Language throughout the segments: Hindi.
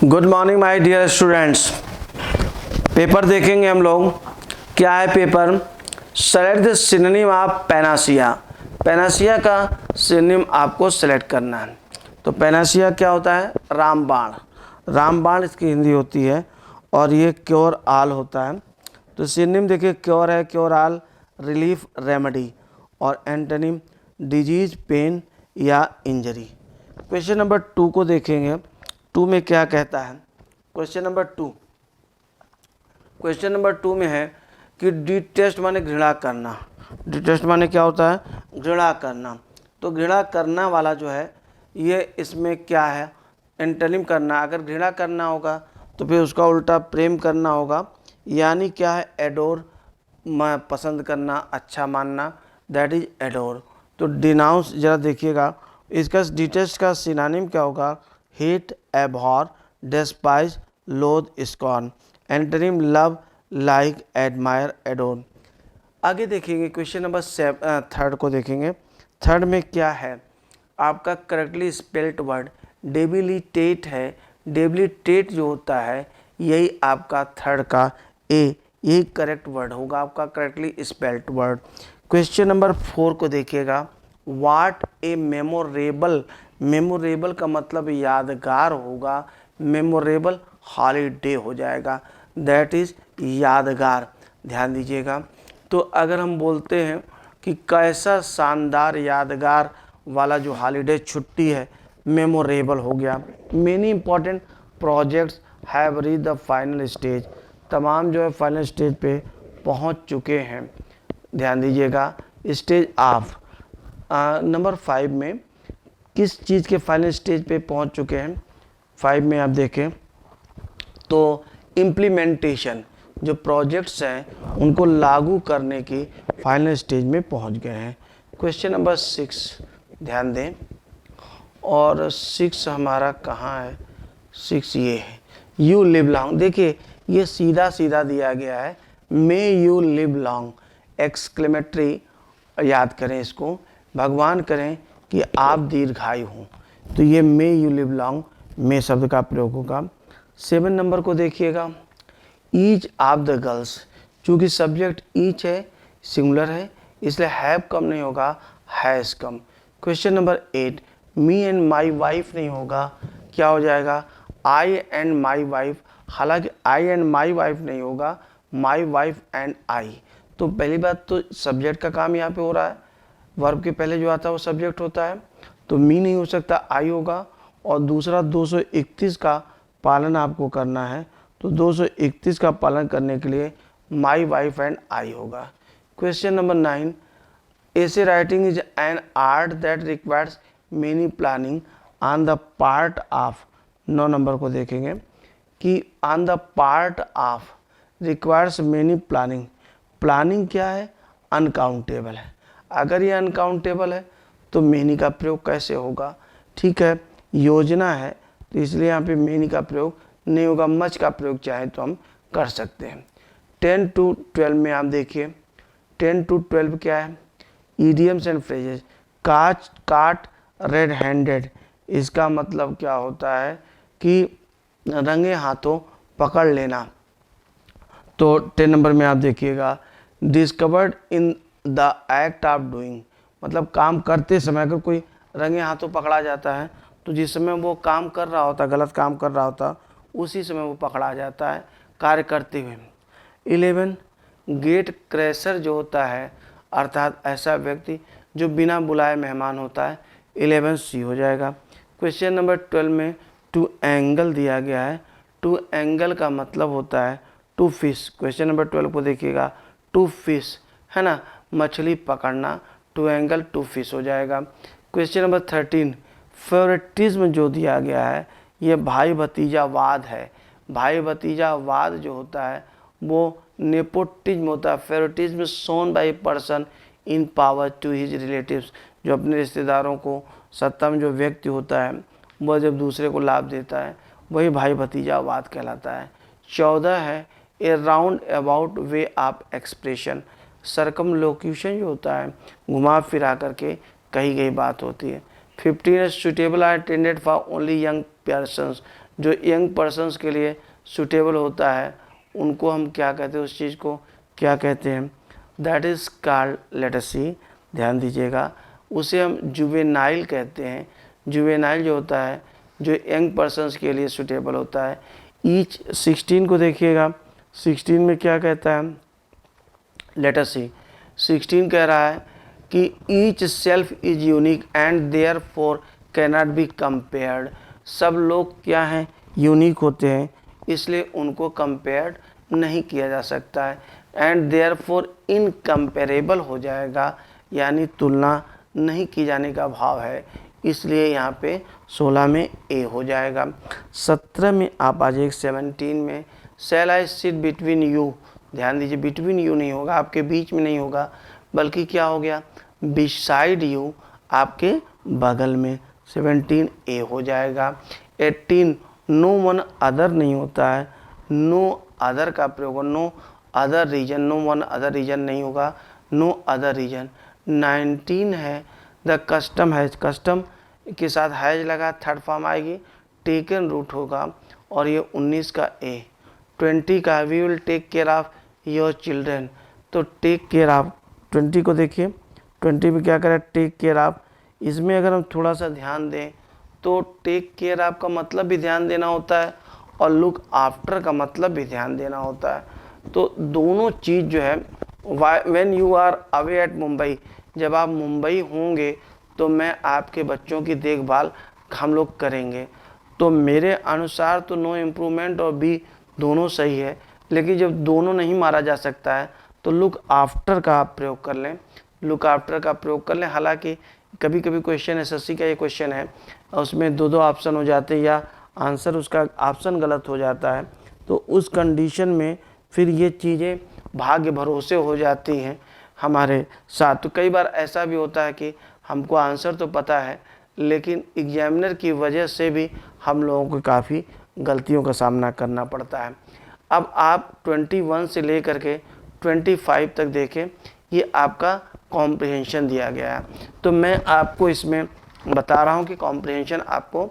Good morning my dear students. Paper देखेंगे हम लोग। क्या है paper? Select the synonym of panacea. Panacea का सिनोनिम आपको सेलेक्ट करना है। तो पैनासिया क्या होता है? रामबाण। रामबाण इसकी हिंदी होती है और ये क्योर आल होता है। तो सिनोनिम देखिए, क्योर है क्योर आल, रिलीफ, रेमेडी, और एंटोनिम डिजीज, पेन या इंजरी। क्वेश्चन नंबर 2 को देखेंगे। 2 में क्या कहता है? क्वेश्चन नंबर 2 में है कि डिटेस्ट माने घृणा करना। डिटेस्ट माने क्या होता है? घृणा करना। तो घृणा करना वाला जो है ये इसमें क्या है? एंटोनिम करना। अगर घृणा करना होगा तो फिर उसका उल्टा प्रेम करना होगा, यानी क्या है? एडोर, पसंद करना, अच्छा मानना, दैट इज एडोर। तो डिनाउंस जरा देखिएगा, इसका डिटेस्ट का सिनोनिम क्या होगा? हेट, एबहॉर, डेस्पाइज, लोथ, scorn. Antonym love, like, admire, adore. आगे देखेंगे क्वेश्चन नंबर 3 को देखेंगे। 3 में क्या है? आपका करेक्टली स्पेल्ड वर्ड डेबिलिटेट है। डेबिलिटेट जो होता है यही आपका 3 का ए, यही करेक्ट वर्ड होगा आपका correctly spelled word. Question number 4 को देखिएगा। वाट ए मेमोरेबल। मेमोरेबल का मतलब यादगार होगा। मेमोरेबल हॉलीडे हो जाएगा, दैट इज़ यादगार। ध्यान दीजिएगा। तो अगर हम बोलते हैं कि कैसा शानदार यादगार वाला जो हॉलीडे छुट्टी है, मेमोरेबल हो गया। Many important projects have reach the final stage. तमाम जो है फाइनल स्टेज पे पहुंच चुके हैं। ध्यान दीजिएगा। स्टेज ऑफ नंबर 5 में किस चीज़ के फाइनल स्टेज पे पहुंच चुके हैं? 5 में आप देखें तो इम्प्लीमेंटेशन, जो प्रोजेक्ट्स हैं उनको लागू करने की फाइनल स्टेज में पहुंच गए हैं। क्वेश्चन नंबर 6 ध्यान दें। और 6 हमारा कहाँ है? 6 ये है, यू लिव लॉन्ग। देखिए ये सीधा सीधा दिया गया है, may you live long. Exclamatory याद करें इसको, भगवान करें कि आप दीर्घायु हों। तो ये मे यू लिव लॉन्ग, मे शब्द का प्रयोग होगा। 7 नंबर को देखिएगा। ईच ऑफ द गर्ल्स, चूँकि सब्जेक्ट ईच है, सिंगुलर है, इसलिए हैव कम नहीं होगा, has come. Question number 8, me and my wife नहीं होगा, क्या हो जाएगा? आई एंड माई वाइफ। हालांकि आई एंड माई वाइफ नहीं होगा, माई वाइफ एंड आई। तो पहली बात तो सब्जेक्ट का काम यहाँ पे हो रहा है, वर्ब के पहले जो आता है वो सब्जेक्ट होता है, तो मी नहीं हो सकता, आई होगा। और दूसरा 231 का पालन आपको करना है, तो 231 का पालन करने के लिए माई वाइफ एंड आई होगा। क्वेश्चन नंबर 9, ऐसे writing is an art that requires many planning on the part of. 9 number को देखेंगे कि on the part of requires many planning. Planning क्या है? अनकाउंटेबल है। अगर ये अनकाउंटेबल है तो मेनी का प्रयोग कैसे होगा? ठीक है, योजना है तो इसलिए यहाँ पे मेनी का प्रयोग नहीं होगा, मच का प्रयोग चाहे तो हम कर सकते हैं। 10 to 12 में आप देखिए, 10 to 12 क्या है? Idioms and phrases. काट रेड हैंडेड, इसका मतलब क्या होता है कि रंगे हाथों पकड़ लेना। तो 10 नंबर में आप देखिएगा, discovered in the act of doing, मतलब काम करते समय अगर कोई रंगे हाथों पकड़ा जाता है तो जिस समय वो काम कर रहा होता, गलत काम कर रहा होता, उसी समय वो पकड़ा जाता है कार्य करते हुए। 11, गेट क्रैशर जो होता है, अर्थात ऐसा व्यक्ति जो बिना बुलाए मेहमान होता है, 11 सी हो जाएगा। क्वेश्चन नंबर 12 में टू एंगल दिया गया है। टू एंगल का मतलब होता है टू फिश। क्वेश्चन नंबर 12 को देखिएगा, टू फिश है ना, मछली पकड़ना, टू एंगल टू फिश हो जाएगा। क्वेश्चन नंबर 13, फेवरेटिज्म जो दिया गया है ये भाई भतीजावाद है। भाई भतीजावाद जो होता है वो नेपोटिज्म होता है। Favouritism shown by person in power to his relatives, जो अपने रिश्तेदारों को सत्ता में जो व्यक्ति होता है वह जब दूसरे को लाभ देता है वही भाई भतीजावाद कहलाता है। 14 है a round about way of expression. Circumlocution जो होता है घुमा फिरा करके कही गई बात होती है। 15 suitable are intended for only young persons, जो यंग पर्सन्स के लिए सूटेबल होता है उनको हम क्या कहते हैं, उस चीज़ को क्या कहते हैं, that is called, let us see, ध्यान दीजिएगा, उसे हम जुवेनाइल कहते हैं। जुवेनाइल जो होता है जो यंग पर्सन्स के लिए सूटेबल होता है। ईच 16 को देखिएगा, 16 में क्या कहता है, लेट अस सी, 16 कह रहा है कि each self is unique and therefore cannot be compared. सब लोग क्या हैं, यूनिक होते हैं, इसलिए उनको कंपेयर्ड नहीं किया जा सकता है। एंड देयर फोर इनकम्पेरेबल हो जाएगा, यानी तुलना नहीं की जाने का भाव है, इसलिए यहाँ पे 16 में ए हो जाएगा। 17 में आप आ जाइए, 17 में शैल आई सिट बिटवीन यू, ध्यान दीजिए बिटवीन यू नहीं होगा, आपके बीच में नहीं होगा, बल्कि क्या हो गया, बिसाइड यू, आपके बगल में, 17 ए हो जाएगा। 18 नो वन अदर नहीं होता है, नो अदर का प्रयोग, no other reason, no one other reason नहीं होगा, नो अदर रीजन। 19 है द कस्टम हैज, कस्टम के साथ हैज लगा, थर्ड फॉर्म आएगी, टेकन रूट होगा, और ये 19 का ए। 20 का we will take care of your children, तो टेक केयर ऑफ, 20 को देखिए, 20 में क्या करें, टेक केयर ऑफ। इसमें अगर हम थोड़ा सा ध्यान दें तो टेक केयर ऑफ का मतलब भी ध्यान देना होता है और लुक आफ्टर का मतलब भी ध्यान देना होता है। तो दोनों चीज़ जो है, when you are away at Mumbai, जब आप मुंबई होंगे तो मैं आपके बच्चों की देखभाल हम लोग करेंगे। तो मेरे अनुसार तो नो इम्प्रूवमेंट और बी दोनों सही है, लेकिन जब दोनों नहीं मारा जा सकता है तो लुक आफ्टर का आप प्रयोग कर लें, लुक आफ्टर का प्रयोग कर लें। हालांकि कभी कभी क्वेश्चन एसएससी का ये क्वेश्चन है, उसमें दो ऑप्शन हो जाते हैं या आंसर उसका ऑप्शन गलत हो जाता है, तो उस कंडीशन में फिर ये चीज़ें भाग्य भरोसे हो जाती हैं हमारे साथ। तो कई बार ऐसा भी होता है कि हमको आंसर तो पता है, लेकिन एग्जामिनर की वजह से भी हम लोगों को काफ़ी गलतियों का सामना करना पड़ता है। अब आप 21 से लेकर के 25 तक देखें, ये आपका कॉम्प्रिहेंशन दिया गया है। तो मैं आपको इसमें बता रहा हूँ कि कॉम्प्रिहेंशन आपको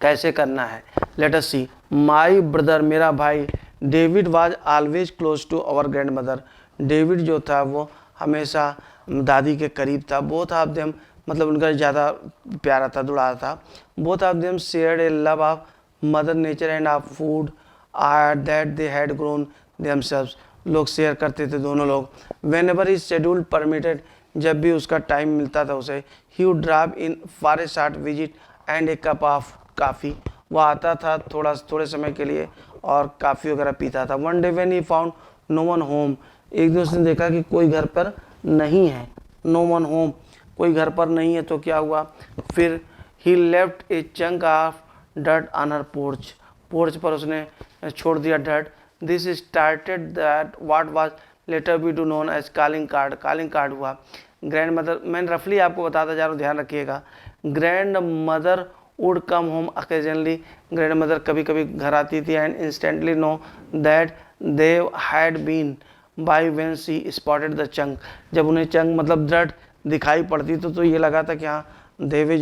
कैसे करना है। लेट अस सी, माई ब्रदर, मेरा भाई, David was always close to our grandmother, David जो था वो हमेशा दादी के करीब था। बोथ ऑफ देम, मतलब उनका ज़्यादा प्यारा था, दुलारा था। Both of them shared A love of mother nature end of food that they had grown themselves, लोग शेयर करते थे दोनों लोग। When ever is schedule permitted, जब भी उसका टाइम मिलता था उसे, he would drive in for a short visit and A cup of काफ़ी, वो आता था थोड़े समय के लिए और काफ़ी वगैरह पीता था। One day when he found no one home, एक दिन उसने देखा कि कोई घर पर नहीं है, नो वन होम, कोई घर पर नहीं है, तो क्या हुआ, फिर he left a chunk of dirt on her porch, porch पर उसने छोड़ दिया dirt. This started that what was later be to known as calling card, calling card हुआ। ग्रैंड मदर, मैं रफली आपको बताता जा रहा हूँ, ध्यान रखिएगा। Grandmother would come home occasionally, grandmother कभी कभी घर आती थी, and instantly know that they had been by when she spotted the chunk, जब उन्हें चंक मतलब डर्ट दिखाई पड़ती तो ये लगा था कि हाँ देव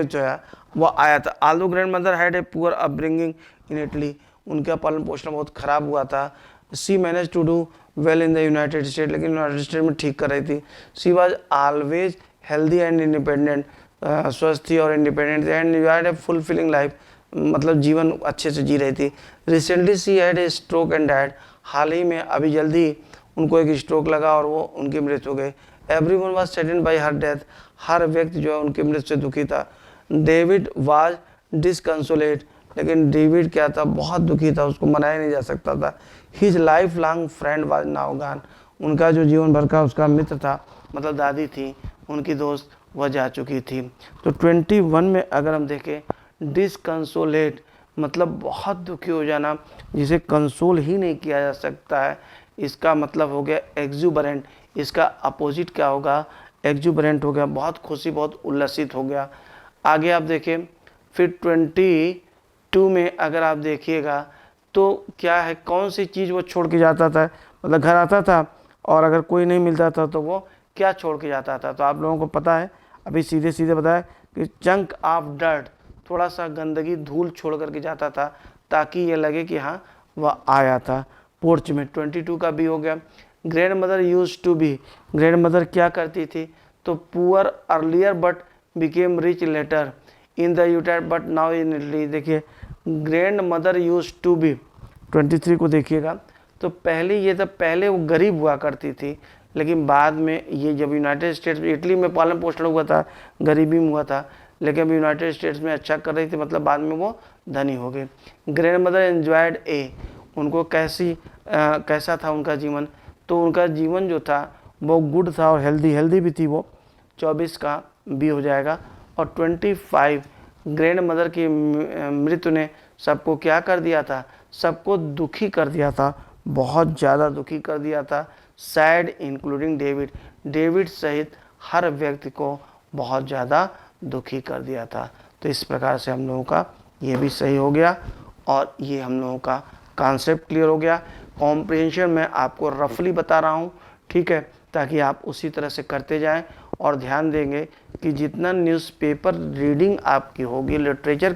जो है वो आया था। Although grandmother had a poor upbringing in Italy, उनका पालन पोषण बहुत ख़राब हुआ था। She manage to do well in the United State, लेकिन यूनाइटेड स्टेट में ठीक कर रही थी। She was always healthy and independent, स्वस्थ थी और इंडिपेंडेंट थी, and you had a fulfilling life, मतलब जीवन अच्छे से जी रही थी। Recently she had a stroke and dad, हाल ही में अभी जल्दी उनको एक स्ट्रोक लगा और वो उनकी मृत्यु हो गई। Everyone was saddened by her death, हर व्यक्ति जो है उनकी मृत्यु से दुखी था। डेविड वाज डिसकंसोलेट, लेकिन डेविड क्या था, बहुत दुखी था, उसको मनाया नहीं जा सकता था। His life long friend was now gone, उनका जो जीवन भर का उसका मित्र था, मतलब दादी थी, उनकी दोस्त, वह जा चुकी थी। तो 21 में अगर हम देखें, डिसकंसोलेट मतलब बहुत दुखी हो जाना, जिसे कंसोल ही नहीं किया जा सकता है, इसका मतलब हो गया एक्जुबरेंट। इसका अपोजिट क्या होगा, एक्जुबरेंट हो गया, बहुत खुशी, बहुत उल्लसित हो गया। आगे आप देखें, फिर 22 में अगर आप देखिएगा तो क्या है, कौन सी चीज़ वो छोड़ के जाता था, मतलब घर आता था और अगर कोई नहीं मिलता था तो वो क्या छोड़ के जाता था, तो आप लोगों को पता है, अभी सीधे सीधे बताया कि चंक ऑफ डर्ट, थोड़ा सा गंदगी धूल छोड़ करके जाता था ताकि ये लगे कि हाँ वह आया था पोर्च में। 22 का भी हो गया। Grandmother use to be, grandmother क्या करती थी, तो poor earlier but became rich later in the United but now in Italy. देखिए grandmother use to be, 23 को देखिएगा, तो पहले ये था, पहले वो गरीब हुआ करती थी, लेकिन बाद में ये जब यूनाइटेड स्टेट्स में, इटली में पालन पोषण हुआ था, गरीबी में हुआ था, लेकिन अब यूनाइटेड स्टेट्स में अच्छा कर रही थी, मतलब बाद में वो धनी हो गए। ग्रैंड मदर एंजॉयड ए, उनको कैसा था उनका जीवन, तो उनका जीवन जो था वो गुड था और हेल्दी भी थी वो। 24 का बी हो जाएगा। और 25 ग्रैंड मदर की मृत्यु ने सबको क्या कर दिया था, सबको दुखी कर दिया था, बहुत ज़्यादा दुखी कर दिया था। सैड इंक्लूडिंग डेविड, डेविड सहित हर व्यक्ति को बहुत ज़्यादा दुखी कर दिया था। तो इस प्रकार से हम लोगों का ये भी सही हो गया और ये हम लोगों का कॉन्सेप्ट क्लियर हो गया। कॉम्प्रिहेंशन मैं आपको रफली बता रहा हूँ, ठीक है, ताकि आप उसी तरह से करते जाएं और ध्यान देंगे कि जितना न्यूज़पेपर रीडिंग आपकी होगी लिटरेचर